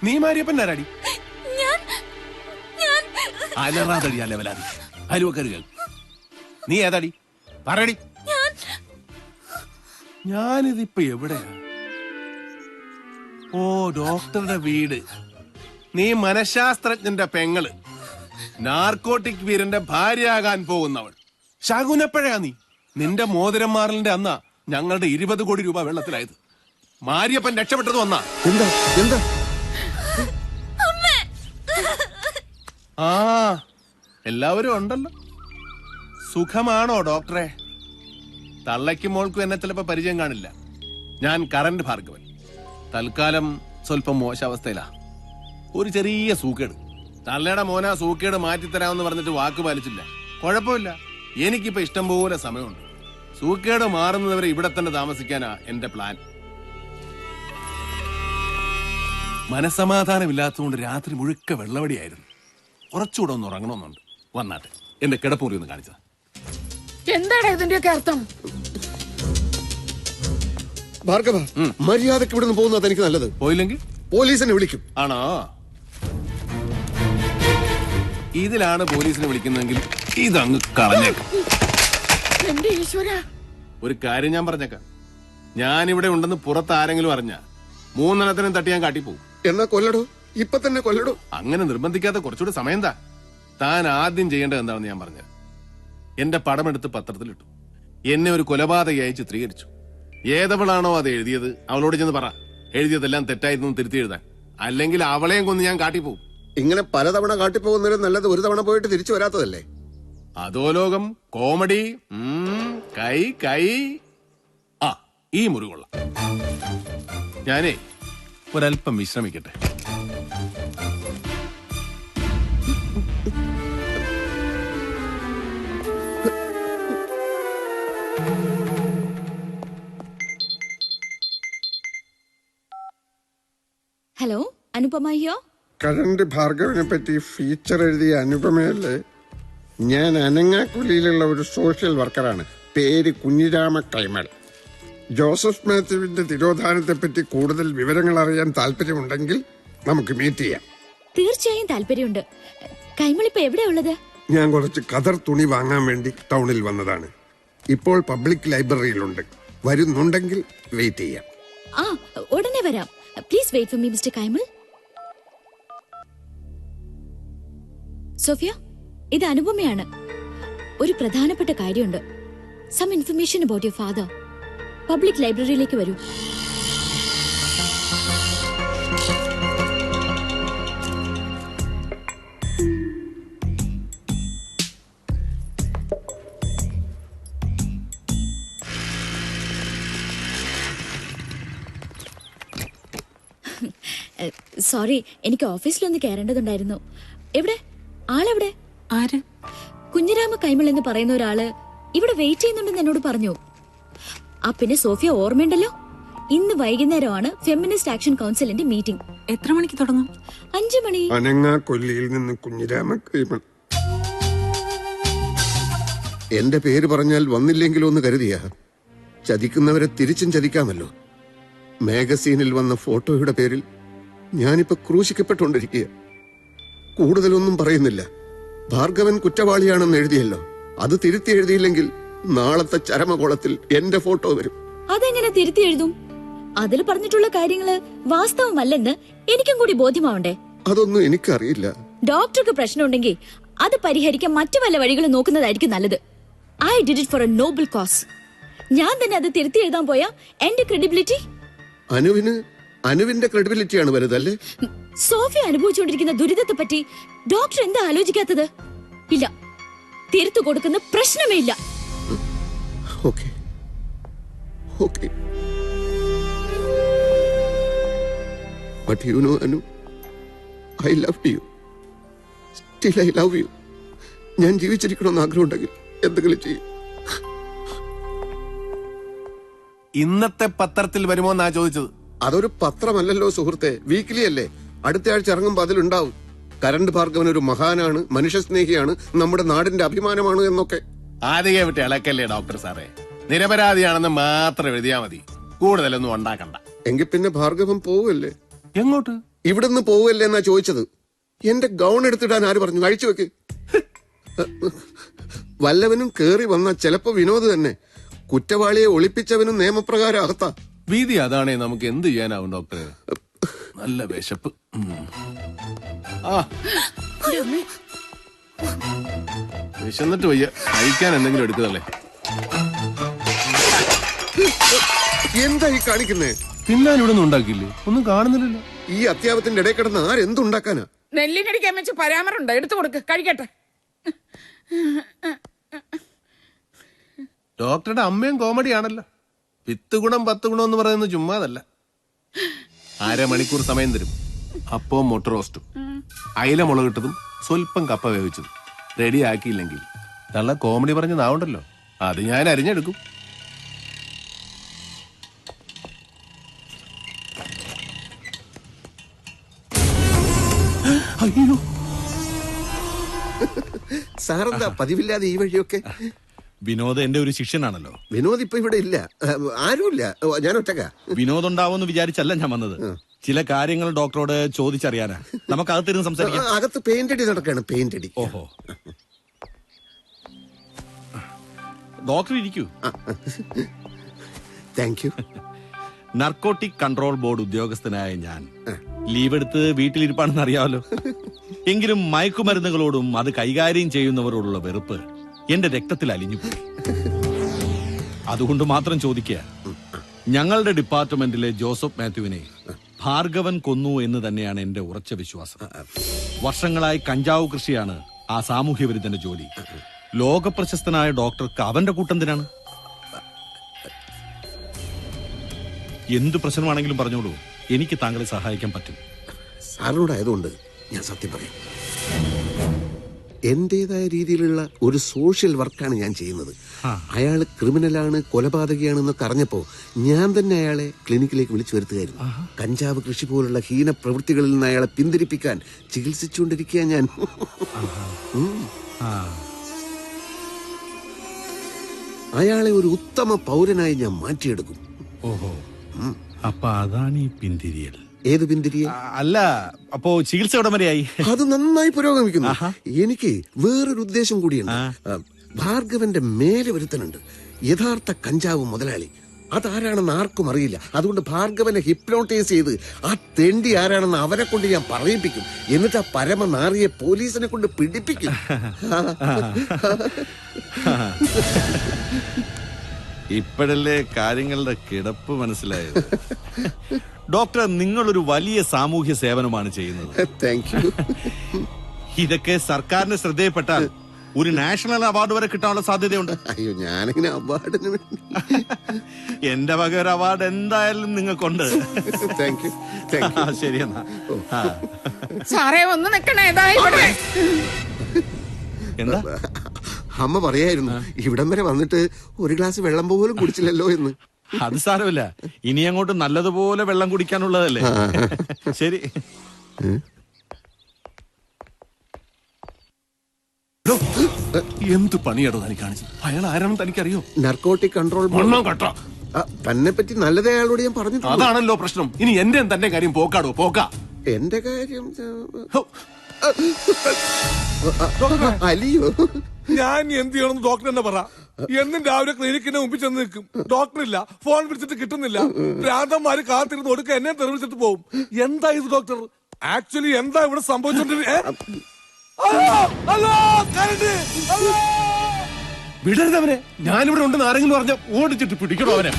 നീ മാരിയപ്പൻ ആരാടി? അലറാതടി അലവലാതി അലുവക്കരുകൾ. നീ ഏതാടി പറയടി. ഞാനിതിപ്പോ എവിടെയാ? ഓ, ഡോക്ടറുടെ വീട്. നീ മനഃശാസ്ത്രജ്ഞന്റെ പെങ്ങള്, നാർക്കോട്ടിക് വീരന്റെ ഭാര്യയാകാൻ പോകുന്നവൾ. ശകുനപ്പഴയാ നീ. നിന്റെ മോതിരം മാറലിന്റെ അന്നാ ഞങ്ങളുടെ 20 കോടി രൂപ വെള്ളത്തിലായത്. മാരിയപ്പൻ രക്ഷപ്പെട്ടത് വന്നാ. എന്താ എന്താ? ആ, എല്ലാവരും ഉണ്ടല്ലോ. സുഖമാണോ ഡോക്ടറെ? തള്ളയ്ക്കും മോൾക്കും എന്നെ ചിലപ്പോ പരിചയം കാണില്ല. ഞാൻ കറന്റ് ഭാർഗവൻ. തൽക്കാലം സ്വല്പം മോശാവസ്ഥയിലാ. ഒരു ചെറിയ സൂക്കേട്. തള്ളയുടെ മോനാ സൂക്കേട് മാറ്റിത്തരാമെന്ന് പറഞ്ഞിട്ട് വാക്ക് പാലിച്ചില്ല. കുഴപ്പമില്ല, എനിക്കിപ്പോ ഇഷ്ടം പോലെ സമയമുണ്ട്. സൂക്കേട് മാറുന്നവരെ ഇവിടെ തന്നെ താമസിക്കാനാ എന്റെ പ്ലാൻ. മനസമാധാനമില്ലാത്തതുകൊണ്ട് രാത്രി മുഴുക്ക വെള്ളവടിയായിരുന്നു. കുറച്ചുകൂടെ ഒന്ന് ഉറങ്ങണമെന്നുണ്ട്. വന്നാട്ടെ, എന്റെ കിടപ്പുറി ഒന്ന് കാണിച്ചത്. എന്താണ് ഇതിന്റെയൊക്കെ അർത്ഥം? ഭാർഗവ, മര്യാദക്ക് ഇവിടെ നിന്ന് പോകുന്നത് എനിക്ക് നല്ലത്. പോയില്ലെങ്കിൽ പോലീസിനെ വിളിക്കും. ആണോ? ഇതിലാണ് പോലീസിനെ വിളിക്കുന്നതെങ്കിൽ ഇതങ്ങ് കളഞ്ഞേക്കാം. എന്റെ ഈശ്വര, ഒരു കാര്യം ഞാൻ പറഞ്ഞേക്കാം. ഞാനിവിടെ ഉണ്ടെന്ന് പുറത്ത് ആരെങ്കിലും അറിഞ്ഞ 3 എണ്ണത്തിനും തട്ടി ഞാൻ കാട്ടിപ്പോവും. എന്നാ കൊല്ലടോ, ഇപ്പൊ തന്നെ കൊല്ലടോ. അങ്ങനെ നിർബന്ധിക്കാത്ത കുറച്ചുകൂടി സമയം എന്താ? താൻ ആദ്യം ചെയ്യേണ്ടത് എന്താണെന്ന് ഞാൻ പറഞ്ഞത്. എന്റെ പടമെടുത്ത് പത്രത്തിലിട്ടു. എന്നെ ഒരു കൊലപാതകയായി ചിത്രീകരിച്ചു. ഏതവളാണോ അത് എഴുതിയത് അവളോട് ചെന്ന് പറ, എഴുതിയതെല്ലാം തെറ്റായിരുന്നു തിരുത്തി എഴുതാൻ. അല്ലെങ്കിൽ അവളെയും കൊന്ന് ഞാൻ കാട്ടിപ്പോവും. ഇങ്ങനെ പലതവണ കാട്ടിപ്പോകുന്നതിനും നല്ലത് ഒരു തവണ പോയിട്ട് തിരിച്ചു വരാത്തതല്ലേ? അതോ ലോകം കോമഡി. കൈ കൈ. ആ, ഈ മുറി കൊള്ളാം. ഞാനേ ഒരല്പം വിശ്രമിക്കട്ടെ. Hello, Anupama here. കരണ്ട് ഭാർഗവനെ പറ്റി ഫീച്ചർ എഴുതിയ അനുപമയല്ലേ? ഞാൻ അനങ്ങാക്കുലിയിലുള്ള ഒരു സോഷ്യൽ വർക്കറാണ്. പേര് കുഞ്ഞിരാമ കൈമൾ. ജോസഫ് മാത്യുവിന്റെ തിരോധാനത്തെ പറ്റി കൂടുതൽ വിവരങ്ങൾ അറിയാൻ താല്പര്യമുണ്ടെങ്കിൽ നമുക്ക് മീറ്റ് ചെയ്യാം. തീർച്ചയായും താല്പര്യമുണ്ട്. കൈമൾ ഇപ്പൊ എവിടെയാ ഉള്ളത്? ഞാൻ കുറച്ച് കതർ തുണി വാങ്ങാൻ വേണ്ടി ടൗണിൽ വന്നതാണ്. ഇപ്പോൾ പബ്ലിക് ലൈബ്രറിയിലുണ്ട്. വരുന്നുണ്ടെങ്കിൽ വെയിറ്റ് ചെയ്യാം. ആ, ഉടനെ വരാം. Please wait for me mister Kaimal. Sophia, ഇത് അനുപമയാണ്. ഒരു പ്രധാനപ്പെട്ട കാര്യമുണ്ട്. Some information about your father. Public ലൈബ്രറിയിലേക്ക് വരൂ. സോറി, എനിക്ക് ഓഫീസിലൊന്ന് കയറേണ്ടതുണ്ടായിരുന്നു. എവിടെ ആളെവിടെ? ആര്? കുഞ്ഞിരാമ കൈമൾ എന്ന് പറയുന്ന ഒരാള് ഇവിടെ വെയിറ്റ് ചെയ്യുന്നുണ്ടെന്ന് എന്നോട് പറഞ്ഞു. ആ, പിന്നെ സോഫിയ ഓർമ്മയുണ്ടല്ലോ, ഇന്ന് വൈകുന്നേരമാണ് ഫെമിനിസ്റ്റ് ആക്ഷൻ കൗൺസിലിന്റെ മീറ്റിംഗ്. എത്ര മണിക്ക് തുടങ്ങും? 5 മണി. അനങ്ങാക്കൊല്ലിയിൽ നിന്ന് കുഞ്ഞിരാമ കൈമൾ. എന്റെ പേര് പറഞ്ഞാൽ വന്നില്ലെങ്കിലോ എന്ന് കരുതിയാ? ചതിക്കുന്നവരെ തിരിച്ചും ചതിക്കാമല്ലോ. മാഗസീനിൽ വന്ന ഫോട്ടോയുടെ പേരിൽ ഞാനിപ്പോ ക്രൂശിക്കപ്പെട്ടുകൊണ്ടിരിക്കുക. കൂടുതലൊന്നും പറയുന്നില്ല. ഭാർഗവൻ കുറ്റവാളിയാണെന്ന് എഴുതിയല്ലോ, അത് തിരുത്തി എഴുതിയില്ലെങ്കിൽ നാളത്തെ ചരമകോളത്തിൽ എന്റെ ഫോട്ടോ വരും. അതെങ്ങനെ തിരുത്തി എഴുതും? അതിൽ പറഞ്ഞിട്ടുള്ള കാര്യങ്ങള് വാസ്തവമല്ലെന്ന് എനിക്കും കൂടി ബോധ്യമാവണ്ടേ? അതൊന്നും എനിക്കറിയില്ല. ഡോക്ടർക്ക് പ്രശ്നമുണ്ടെങ്കിൽ അത് പരിഹരിക്കാൻ മറ്റു വല്ല വഴികളും നോക്കുന്നതായിരിക്കും നല്ലത്. I did it for a noble cause. ഞാൻ തന്നെ അത് തിരുത്തി എഴുതാൻ പോയാ എന്റെ ക്രെഡിബിലിറ്റി? അനുവിന്റെ ക്രെഡിബിലിറ്റിയാണ് വലുതല്ലേ? സോഫിയ അനുഭവിച്ചുകൊണ്ടിരിക്കുന്ന ദുരിതത്തെ പറ്റി ഡോക്ടർ എന്താ ആലോചിക്കാത്തത്? ഇല്ല, തീർത്തു കൊടുക്കുന്ന പ്രശ്നമേ ഇല്ല. Okay okay, but you know Anu, I love you. Still I love you. ഞാൻ ജീവിച്ചിരിക്കണമെന്ന് ആഗ്രഹമുണ്ടെങ്കിൽ എന്തെങ്കിലും ചെയ്യും. ഇന്നത്തെ പത്രത്തിൽ വരുമോ എന്നാ ചോദിച്ചത്. അതൊരു പത്രമല്ലല്ലോ സുഹൃത്തെ, വീക്കിലി അല്ലേ. അടുത്ത ആഴ്ച ഇറങ്ങുമ്പോൾ അതിലുണ്ടാവും കരണ്ട് ഭാർഗവൻ ഒരു മഹാനാണ്, മനുഷ്യസ്നേഹിയാണ്, നമ്മുടെ നാടിന്റെ അഭിമാനമാണ് എന്നൊക്കെ. ആദ്യം വിട്ട് ഇളക്കല്ലേ ഡോക്ടർ സാറേ. നിരപരാധിയാണെന്ന് മാത്രം എഴുതിയാ മതി, കൂടുതലൊന്നും ഉണ്ടാക്കണ്ട. എങ്കിൽ പിന്നെ ഭാർഗവൻ പോവല്ലേ? എങ്ങോട്ട്? ഇവിടുന്ന് പോവല്ലേ എന്നാ ചോദിച്ചത്. എന്റെ ഗൗൺ എടുത്തിടാൻ ആര് പറഞ്ഞു? അഴിച്ചു വെക്ക്. വല്ലവനും കേറി വന്ന ചിലപ്പോ വിനോദ് തന്നെ. കുറ്റവാളിയെ ഒളിപ്പിച്ചവനും നിയമപ്രകാരം അകത്താ. വീതി അതാണേ നമുക്ക് എന്ത് ചെയ്യാനാവും ഡോക്ടറെ? നല്ല വിശപ്പ്. ആ വിശന്നിട്ട് വയ്യ, കഴിക്കാൻ എന്തെങ്കിലും എടുക്കുന്നല്ലേ. എന്താ ഈ കാണിക്കുന്നേ? തിന്നാൻ ഇവിടെ ഒന്നും ഉണ്ടാക്കിയില്ലേ? ഒന്നും കാണുന്നില്ലല്ലോ. ഈ അത്യാവത്തിന്റെ ഇടയിൽ കിടന്ന് ആരെന്തുണ്ടാക്കാനാ? നെല്ലിനടിക്കാൻ വെച്ച് പരാമറുണ്ട്, എടുത്തു കൊടുക്ക്, കഴിക്കട്ടെ. ഡോക്ടറുടെ അമ്മയും കോമഡിയാണല്ലോ. 10 ഗുണം 10 ഗുണം എന്ന് പറയുന്നത് ചുമ്മാതല്ല. 1/2 മണിക്കൂർ സമയം തരും. അപ്പവും മുട്ട റോസ്റ്റും, അയില മുളകിട്ടതും സ്വല്പം കപ്പ വേവിച്ചതും റെഡി ആക്കിയില്ലെങ്കിൽ നല്ല കോമഡി പറഞ്ഞ നാവുണ്ടല്ലോ, അത് ഞാൻ അരിഞ്ഞെടുക്കും. അയ്യോ, സാറെന്താ പതിവില്ലാതെ ഈ വഴിയൊക്കെ? വിനോദ് എന്റെ ഒരു ശിഷ്യനാണല്ലോ. വിനോദ് ഇപ്പൊ ഇവിടെ ഇല്ല, ആരുമില്ല, ഞാൻ ഒറ്റക്കാ. വിനോദ് ഉണ്ടാവുമെന്ന് വിചാരിച്ചല്ല ഞാൻ വന്നത്. ചില കാര്യങ്ങൾ ഡോക്ടറോട് ചോദിച്ചറിയാനാ. നമുക്ക് അകത്തിരുന്ന് സംസാരിക്കാം. അകത്ത് പെയിന്റ് അടി നടക്കാണ്, പെയിന്റ് അടി. ഓഹോ, ഡോക്ടർ ഇരിക്കൂ. Thank you. Narcotic control board ഉദ്യോഗസ്ഥനായ ഞാൻ ലീവ് എടുത്ത് വീട്ടിലിരിപ്പാണെന്ന് അറിയാമല്ലോ. എങ്കിലും മയക്കുമരുന്നുകളോടും അത് കൈകാര്യം ചെയ്യുന്നവരോടുള്ള വെറുപ്പ് എന്റെ രക്തത്തിൽ അലിഞ്ഞുപോയി. അതുകൊണ്ട് മാത്രം ചോദിക്കുക, ഞങ്ങളുടെ ഡിപ്പാർട്ട്മെന്റിലെ ജോസഫ് മാത്യുവിനെ ഭാർഗവൻ കൊന്നു എന്ന് തന്നെയാണ് എന്റെ ഉറച്ച വിശ്വാസം. വർഷങ്ങളായി കഞ്ചാവ് കൃഷിയാണ് ആ സാമൂഹ്യ വിരുദ്ധന്റെ ജോലി. ലോകപ്രശസ്തനായ ഡോക്ടർക്ക് അവന്റെ കൂട്ടന്തിനാണ്. എന്തു പ്രശ്നമാണെങ്കിലും പറഞ്ഞോളൂ, എനിക്ക് താങ്കളെ സഹായിക്കാൻ പറ്റും. സാറിനോടായതുകൊണ്ട് ഞാൻ സത്യം പറയാം. എന്റേതായ രീതിയിലുള്ള ഒരു സോഷ്യൽ വർക്കാണ് ഞാൻ ചെയ്യുന്നത്. അയാള് ക്രിമിനലാണ്, കൊലപാതകയാണെന്നൊക്കെ അറിഞ്ഞപ്പോ ഞാൻ തന്നെ അയാളെ ക്ലിനിക്കിലേക്ക് വിളിച്ചു വരുത്തുകയായിരുന്നു. കഞ്ചാവ് കൃഷി പോലുള്ള ഹീന പ്രവൃത്തികളിൽ നിന്ന് അയാളെ പിന്തിരിപ്പിക്കാൻ ചികിത്സിച്ചുകൊണ്ടിരിക്കുക ഞാൻ. അയാളെ ഒരു ഉത്തമ പൗരനായി ഞാൻ മാറ്റിയെടുക്കും. ഓഹോ, അപ്പൊ അതാണ് ഈ പിന്തിരിയൽ. ഏത് പിന്തിരിയെ? അല്ല, അപ്പോ ചികിത്സ എവിടെ വരെയായി? അത് നന്നായി പുരോഗമിക്കുന്നു. എനിക്ക് വേറൊരു ഉദ്ദേശം കൂടിയുണ്ട്. ഭാർഗവന്റെ മേലെ ഒരുത്തനുണ്ട്, യഥാർത്ഥ കഞ്ചാവ് മുതലാളി. അതാരാണെന്ന് ആർക്കും അറിയില്ല. അതുകൊണ്ട് ഭാർഗവനെ ഹിപ്നോട്ടൈസ് ചെയ്ത് ആ തെണ്ടി ആരാണെന്ന് അവരെ കൊണ്ട് ഞാൻ പറയിപ്പിക്കും. എന്നിട്ട് ആ പരമനാറിയെ പോലീസിനെ കൊണ്ട് പിടിപ്പിക്കും. ഇപ്പോഴല്ലേ കാര്യങ്ങളുടെ കിടപ്പ് മനസ്സിലായത്. ഡോക്ടർ, നിങ്ങളൊരു വലിയ സാമൂഹ്യ സേവനമാണ് ചെയ്യുന്നത്. Thank you. ഇതൊക്കെ സർക്കാരിന്റെ ശ്രദ്ധയിൽപ്പെട്ടാൽ ഒരു നാഷണൽ അവാർഡ് വരെ കിട്ടാനുള്ള സാധ്യതയുണ്ട്. അയ്യോ, ഞാനിങ്ങനെ അവാർഡിന് വേണ്ടി. എന്റെ വക ഒരു അവാർഡ് എന്തായാലും നിങ്ങൾക്കുണ്ട്. Thank you. ശരി എന്നാ. സാറേ ഒന്ന് നിക്കണേ, ഇതാ ഇവിടെ. എന്താ? അമ്മ പറയായിരുന്നു ഇവിടം വരെ വന്നിട്ട് ഒരു ഗ്ലാസ് വെള്ളം പോലും കുടിച്ചില്ലല്ലോ എന്ന്. അത് സാരമില്ല, ഇനി അങ്ങോട്ട് നല്ലതുപോലെ വെള്ളം കുടിക്കാനുള്ളതല്ലേ. ശരി. എന്ത് പണിയാടോ തനിക്ക് കാണിച്ചത്? അയാൾ ആരാണെന്ന് തനിക്കറിയോ? Narcotic control board. തന്നെ പറ്റി നല്ലത് അയാളോട് ഞാൻ പറഞ്ഞിട്ടുണ്ട്. അതാണല്ലോ പ്രശ്നം. ഇനി എന്റെ തന്റെ കാര്യം പോക്കാടോ, പോക്കാ. എന്റെ കാര്യം അലിയോ? ഞാൻ എന്ത് ചെയ്യണമെന്ന് ഡോക്ടർ തന്നെ പറ. എന്നും രാവിലെ ക്ലിനിക്കിന്റെ മുമ്പിൽ ചെന്ന് നിൽക്കും, ഡോക്ടറില്ല, ഫോൺ വിളിച്ചിട്ട് കിട്ടുന്നില്ല. ഭ്രാന്തന്മാര് കാത്തിരുന്ന് ഒടുക്ക എന്നെ തെറിവിച്ചിട്ട് പോവും. എന്താ ഇത് ഡോക്ടർ? ആക്ച്വലി എന്താ ഇവിടെ വിടരുതവനെ. ഞാനിവിടെ ഉണ്ടെന്ന് ആരെങ്കിലും പറഞ്ഞ ഓടിച്ചിട്ട് പിടിക്കണോ അവനെ?